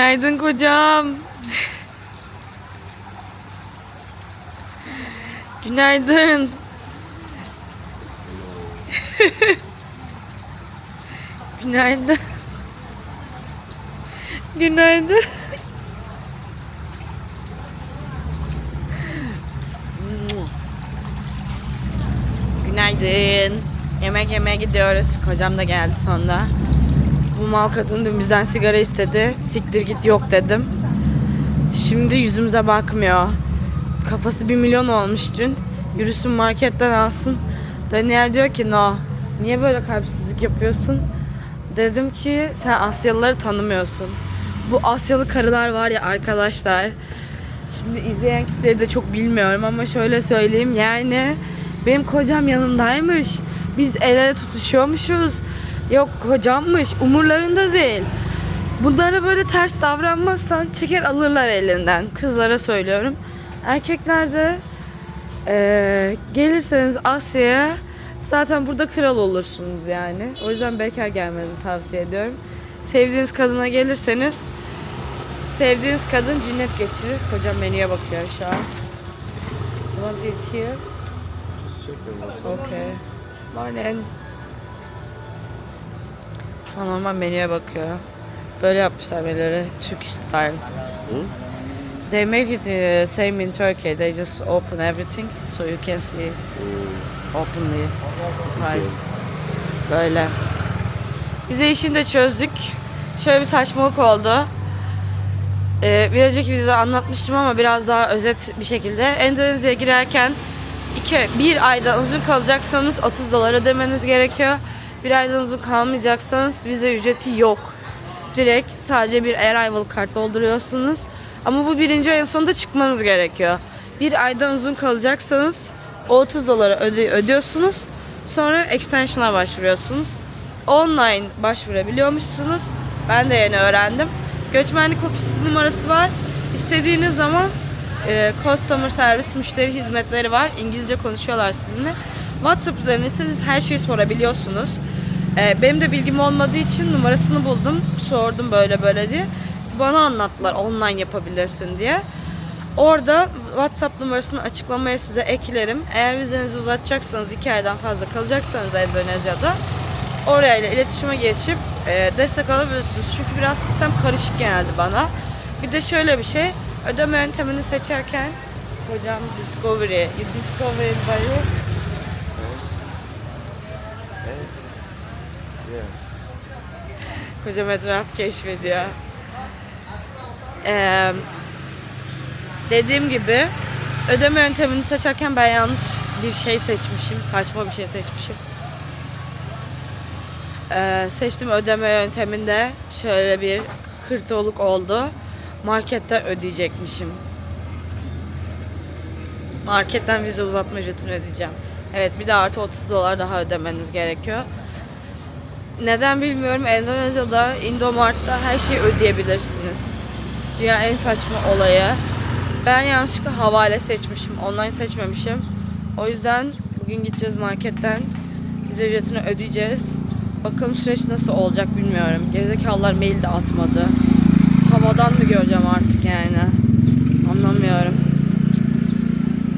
Günaydın kocam. Günaydın. Günaydın. Günaydın. Günaydın. Yemek yemeye gidiyoruz. Kocam da geldi sonunda. Bu mal kadın dün bizden sigara istedi. Siktir git yok dedim. Şimdi yüzümüze bakmıyor. Kafası 1 milyon olmuş dün. Yürüsün marketten alsın. Daniel diyor ki no. Niye böyle kalpsizlik yapıyorsun? Dedim ki sen Asyalıları tanımıyorsun. Bu Asyalı karılar var ya arkadaşlar. Şimdi izleyen kitleyi de çok bilmiyorum ama şöyle söyleyeyim yani benim kocam yanımdaymış. Biz el ele tutuşuyormuşuz. Yok kocammış. Umurlarında değil. Bunlara böyle ters davranmazsan çeker alırlar elinden. Kızlara söylüyorum. Erkeklerde gelirseniz Asya'ya zaten burada kral olursunuz yani. O yüzden bekar gelmenizi tavsiye ediyorum. Sevdiğiniz kadına gelirseniz sevdiğiniz kadın cinnet geçirir. Kocam menüye bakıyor şu an. You want it here? Okay. Morning. Normal menüye bakıyor. Böyle yapmışlar menüleri. Turkish style. They make it same in Turkey. They just open everything so you can see openly the price. Böyle. Bize işini de çözdük. Şöyle bir saçmalık oldu. Bir önceki videoda anlatmıştım ama biraz daha özet bir şekilde. Endonezya'ya girerken bir aydan uzun kalacaksanız $30 ödemeniz gerekiyor. Bir aydan uzun kalmayacaksanız vize ücreti yok. Direkt sadece bir arrival kart dolduruyorsunuz. Ama bu 1. ayın sonunda çıkmanız gerekiyor. Bir aydan uzun kalacaksanız o $30 ödüyorsunuz. Sonra extension'a başvuruyorsunuz. Online başvurabiliyormuşsunuz. Ben de yeni öğrendim. Göçmenlik ofisi numarası var. İstediğiniz zaman customer service müşteri hizmetleri var. İngilizce konuşuyorlar sizinle. WhatsApp üzerinden istediğiniz her şeyi sorabiliyorsunuz. Benim de bilgim olmadığı için numarasını buldum. Sordum böyle böyle diye. Bana anlattılar online yapabilirsin diye. Orada WhatsApp numarasını açıklamaya size eklerim. Eğer vizenizi uzatacaksanız 2 aydan fazla kalacaksanız Endonezya'da oraya ile iletişime geçip destek alabilirsiniz. Çünkü biraz sistem karışık geldi bana. Bir de şöyle bir şey. Ödeme yöntemini seçerken hocam Discovery. You discover it by you. Kocam etraf keşfediyor. Dediğim gibi ödeme yöntemini seçerken ben yanlış bir şey seçmişim. Saçma bir şey seçmişim. Seçtiğim ödeme yönteminde şöyle bir kırtoluk oldu. Marketten ödeyecekmişim. Marketten vize uzatma ücretini ödeyeceğim. Evet, bir de artı $30 daha ödemeniz gerekiyor. Neden bilmiyorum. Endonezya'da, Indomart'ta her şeyi ödeyebilirsiniz. Dünya en saçma olayı. Ben yanlışlıkla havale seçmişim. Online seçmemişim. O yüzden bugün gideceğiz marketten. Vize ücretini ödeyeceğiz. Bakalım süreç nasıl olacak bilmiyorum. Gerizekalılar mail de atmadı. Havadan mı göreceğim artık yani? Anlamıyorum.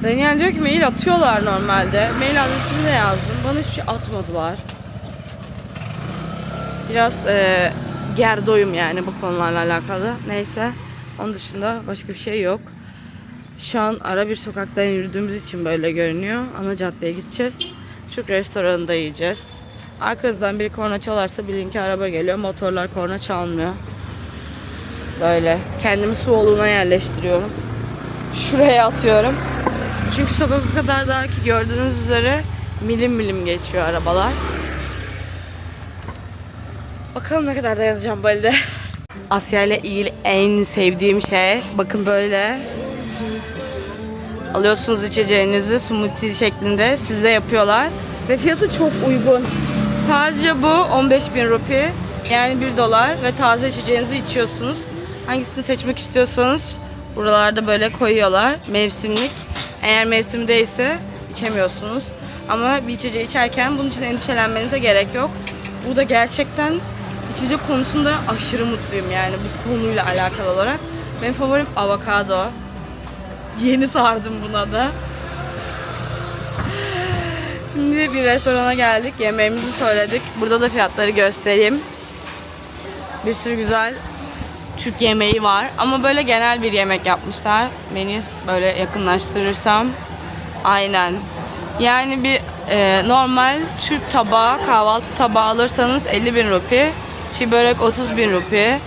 Daniel diyor ki mail atıyorlar normalde. Mail adresimi de yazdım. Bana hiçbir şey atmadılar. Biraz gerdoyum yani bu konularla alakalı. Neyse. Onun dışında başka bir şey yok. Şu an ara bir sokaktan yürüdüğümüz için böyle görünüyor. Ana caddeye gideceğiz. Türk restoranında yiyeceğiz. Arkanızdan biri korna çalarsa bilin ki araba geliyor. Motorlar korna çalmıyor. Böyle. Kendimi su oluna yerleştiriyorum. Şuraya atıyorum. Çünkü sokak o kadar dar ki gördüğünüz üzere milim milim geçiyor arabalar. Bakalım ne kadar dayanacağım Bali'de. Asya ile ilgili en sevdiğim şey. Bakın böyle. Alıyorsunuz içeceğinizi smoothie şeklinde size yapıyorlar. Ve fiyatı çok uygun. Sadece bu 15.000 rupi. Yani $1 ve taze içeceğinizi içiyorsunuz. Hangisini seçmek istiyorsanız buralarda böyle koyuyorlar. Mevsimlik. Eğer mevsim değilse içemiyorsunuz. Ama bir içeceği içerken bunun için endişelenmenize gerek yok. Bu da gerçekten İçecek konusunda aşırı mutluyum yani bu konuyla alakalı olarak. Benim favorim avokado. Yeni sardım buna da. Şimdi bir restorana geldik. Yemeğimizi söyledik. Burada da fiyatları göstereyim. Bir sürü güzel Türk yemeği var. Ama böyle genel bir yemek yapmışlar. Menüyü böyle yakınlaştırırsam. Aynen. Yani bir normal Türk tabağı, kahvaltı tabağı alırsanız 50.000 rupi. Çiğ börek 30.000 rupi.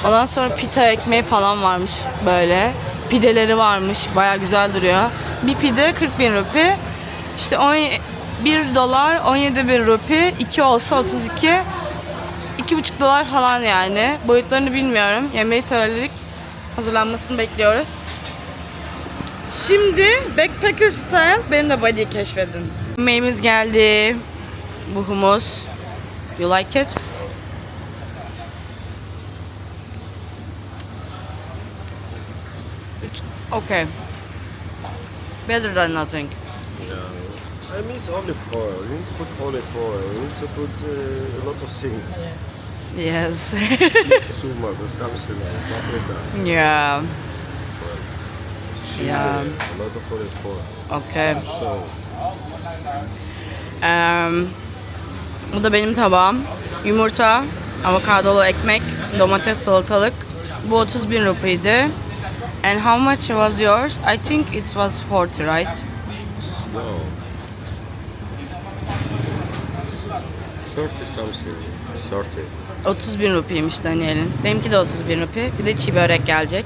Ondan sonra pita ekmeği falan varmış böyle. Pideleri varmış. Baya güzel duruyor. Bir pide 40.000 rupi. İşte 1 dolar 17.000 rupi. 2 olsa 32. 2,5 dolar falan yani. Boyutlarını bilmiyorum. Yemeği söyledik. Hazırlanmasını bekliyoruz. Şimdi backpacker style benim de body'yi keşfedin. Yemeğimiz geldi. Bu humus. You like it? Okay. Better than nothing. I miss olive oil. You need to put olive oil. You need to put a lot of things. Yes. Sumak, something like that. Yeah. Chile, Yeah. a lot of olive oil. Okay. So, Bu da benim tabağım. Yumurta, avokadolu ekmek, domates, salatalık. Bu 30.000 rupiydi. And how much was yours? I think it was 40, right? no. 30 something. 30. 30.000 rupiymiş Daniel'in. Benimki de 30.000 rupi. Bir de çiğ börek gelecek.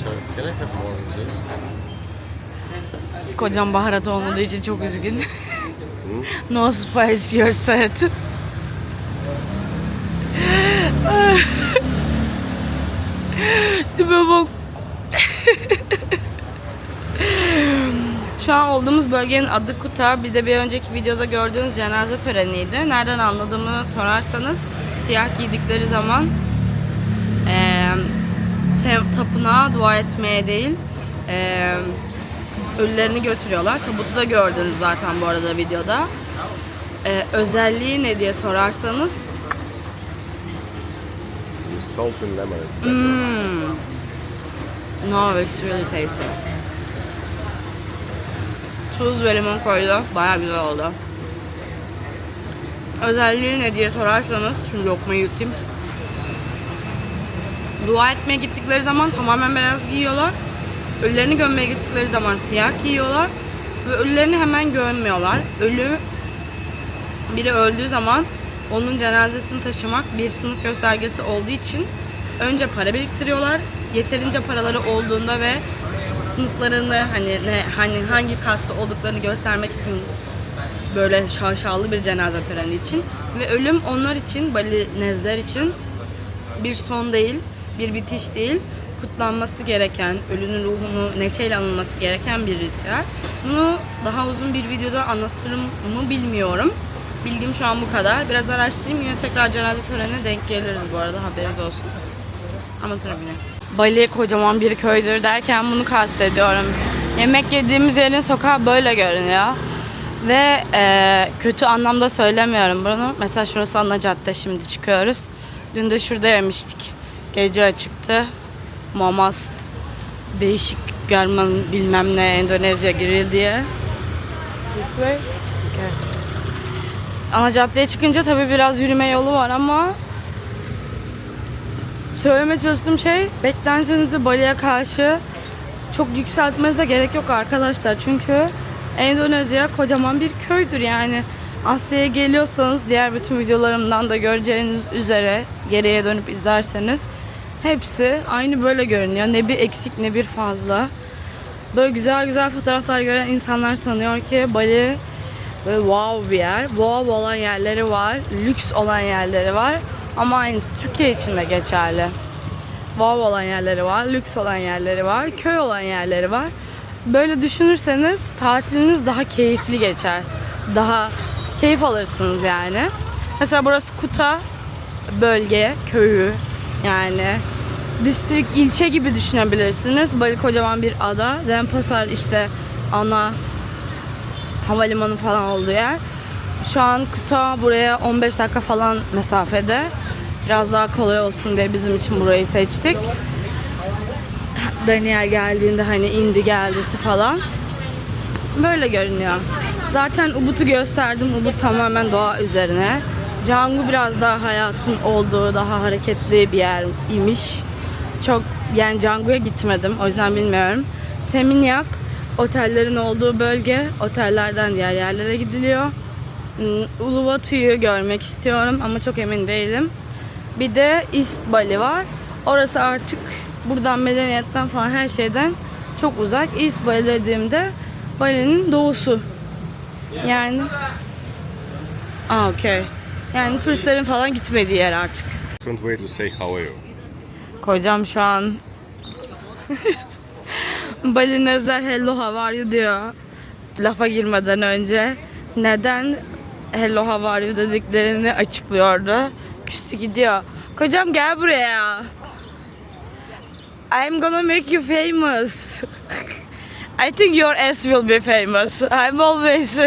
So, can I have more of this? Kocam baharat olmadığı için çok üzgün. No spice, you're sad. Tipe bak. Şu an olduğumuz bölgenin adı Kuta. Bir de bir önceki videoda gördüğünüz cenaze töreniydi. Nereden anladığımı sorarsanız siyah giydikleri zaman tapınağa dua etmeye değil ölülerini götürüyorlar. Tabutu da gördünüz zaten bu arada videoda. Özelliği ne diye sorarsanız Salt and lemon. no, it's really tasty. Tuz ve limon koydu. Bayağı güzel oldu. Özelliği ne diye sorarsanız şu lokmayı yutayım. Dua etmeye gittikleri zaman tamamen beyaz giyiyorlar. Ölülerini gömmeye gittikleri zaman siyah giyiyorlar. Ve ölülerini hemen gömmüyorlar. Biri öldüğü zaman onun cenazesini taşımak bir sınıf göstergesi olduğu için önce para biriktiriyorlar. Yeterince paraları olduğunda ve sınıflarını hani hangi kasta olduklarını göstermek için böyle şaşalı bir cenaze töreni için ve ölüm onlar için, Balinezler için bir son değil, bir bitiş değil, kutlanması gereken, ölünün ruhunu neşeyle anılması gereken bir ritüel. Bunu daha uzun bir videoda anlatırım mı bilmiyorum. Bilgim şu an bu kadar. Biraz araştırayım, yine tekrar cenaze törenine denk geliriz bu arada, haberiniz olsun. Anlatırım yine. Bali kocaman bir köydür derken bunu kastediyorum. Yemek yediğimiz yerin sokağı böyle görünüyor. Ve kötü anlamda söylemiyorum bunu. Mesela şurası ana cadde, şimdi çıkıyoruz. Dün de şurada yemiştik. Gece açıktı. Momas, değişik German bilmem ne, Endonezya grill diye. This way. Okay. Ana caddeye çıkınca tabii biraz yürüme yolu var ama söylemeye çalıştığım şey, beklentinizi Bali'ye karşı çok yükseltmenize gerek yok arkadaşlar. Çünkü Endonezya kocaman bir köydür yani. Asya'ya geliyorsanız diğer bütün videolarımdan da göreceğiniz üzere geriye dönüp izlerseniz hepsi aynı böyle görünüyor. Ne bir eksik ne bir fazla. Böyle güzel güzel fotoğraflar gören insanlar sanıyor ki Bali böyle wow bir yer. Wow olan yerleri var, lüks olan yerleri var. Ama aynısı Türkiye için de geçerli. Wow olan yerleri var, lüks olan yerleri var, köy olan yerleri var. Böyle düşünürseniz tatiliniz daha keyifli geçer. Daha keyif alırsınız yani. Mesela burası Kuta bölge, köyü yani. Distrik, ilçe gibi düşünebilirsiniz. Bali kocaman bir ada. Denpasar işte ana havalimanı falan olduğu yer. Şu an Kuta buraya 15 dakika falan mesafede. Biraz daha kolay olsun diye bizim için burayı seçtik. Daniel geldiğinde hani indi geldisi falan. Böyle görünüyor. Zaten Ubud'u gösterdim. Ubud tamamen doğa üzerine. Canggu biraz daha hayatın olduğu, daha hareketli bir yer imiş. Çok yani Canggu'ya gitmedim. O yüzden bilmiyorum. Seminyak otellerin olduğu bölge. Otellerden diğer yerlere gidiliyor. Uluwatu'yu görmek istiyorum ama çok emin değilim. Bir de East Bali var. Orası artık buradan medeniyetten falan her şeyden çok uzak. East Bali dediğimde Bali'nin doğusu. Yani okay. Yani turistlerin falan gitmediği yer artık. Different way to say how are you. Kocam şu an Bali'nin özel hello how are you diyor. Lafa girmeden önce. Neden hello how are you dediklerini açıklıyordu. Küstü gidiyor. Kocam gel buraya. I'm gonna make you famous. I think your ass will be famous. I'm always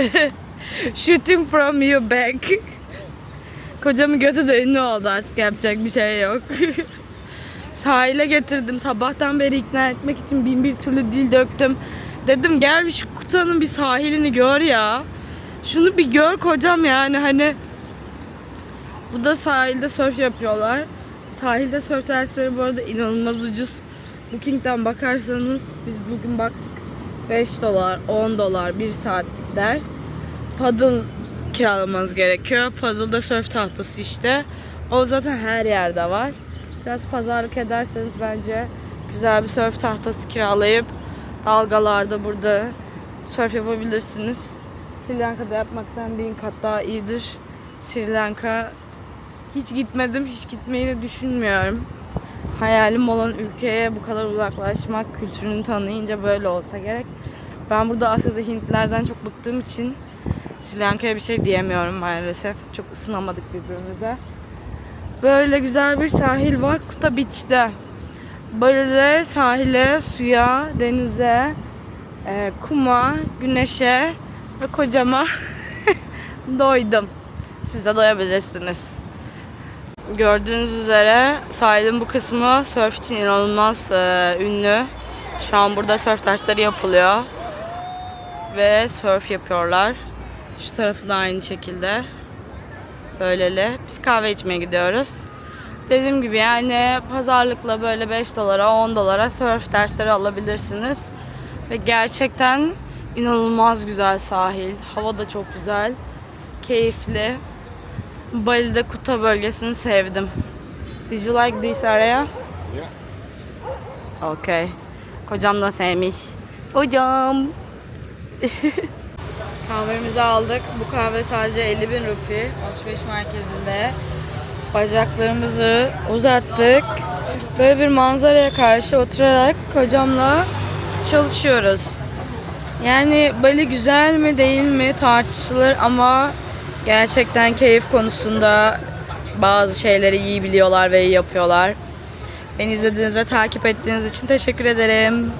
shooting from you back. Kocamın götü de ünlü oldu, artık yapacak bir şey yok. Sahile getirdim. Sabahtan beri ikna etmek için bin bir türlü dil döktüm. Dedim gel bir şu Kuta'nın bir sahilini gör ya. Şunu bir gör kocam yani hani. Bu da sahilde surf yapıyorlar. Sahilde surf dersleri bu arada inanılmaz ucuz. Booking'den bakarsanız biz bugün baktık. 5 dolar, 10 dolar 1 saatlik ders. Paddle kiralamanız gerekiyor. Paddle'da surf tahtası işte. O zaten her yerde var. Biraz pazarlık ederseniz bence güzel bir surf tahtası kiralayıp dalgalarda burada surf yapabilirsiniz. Sri Lanka'da yapmaktan 1000 kat daha iyidir. Sri Lanka hiç gitmedim, hiç gitmeyi de düşünmüyorum. Hayalim olan ülkeye bu kadar uzaklaşmak, kültürünü tanıyınca böyle olsa gerek. Ben burada Asya'da Hintlerden çok bıktığım için Sri Lanka'ya bir şey diyemiyorum maalesef. Çok ısınamadık birbirimize. Böyle güzel bir sahil var Kuta Beach'te. Bali'de sahile, suya, denize, kuma, güneşe ve kocama doydum. Siz de doyabilirsiniz. Gördüğünüz üzere sahilin bu kısmı surf için inanılmaz ünlü. Şu an burada surf dersleri yapılıyor. Ve surf yapıyorlar. Şu tarafı da aynı şekilde. Böylele. Biz kahve içmeye gidiyoruz. Dediğim gibi yani pazarlıkla böyle 5 dolara 10 dolara surf dersleri alabilirsiniz. Ve gerçekten inanılmaz güzel sahil. Hava da çok güzel. Keyifli. Bali'de Kuta bölgesini sevdim. Did you like this area? Yeah. Okay. Kocam da sevmiş. Kocam. Kahvemizi aldık. Bu kahve sadece 50.000 rupi. Alışveriş merkezinde. Bacaklarımızı uzattık. Böyle bir manzaraya karşı oturarak kocamla çalışıyoruz. Yani Bali güzel mi değil mi tartışılır ama gerçekten keyif konusunda bazı şeyleri iyi biliyorlar ve iyi yapıyorlar. Beni izlediğiniz ve takip ettiğiniz için teşekkür ederim.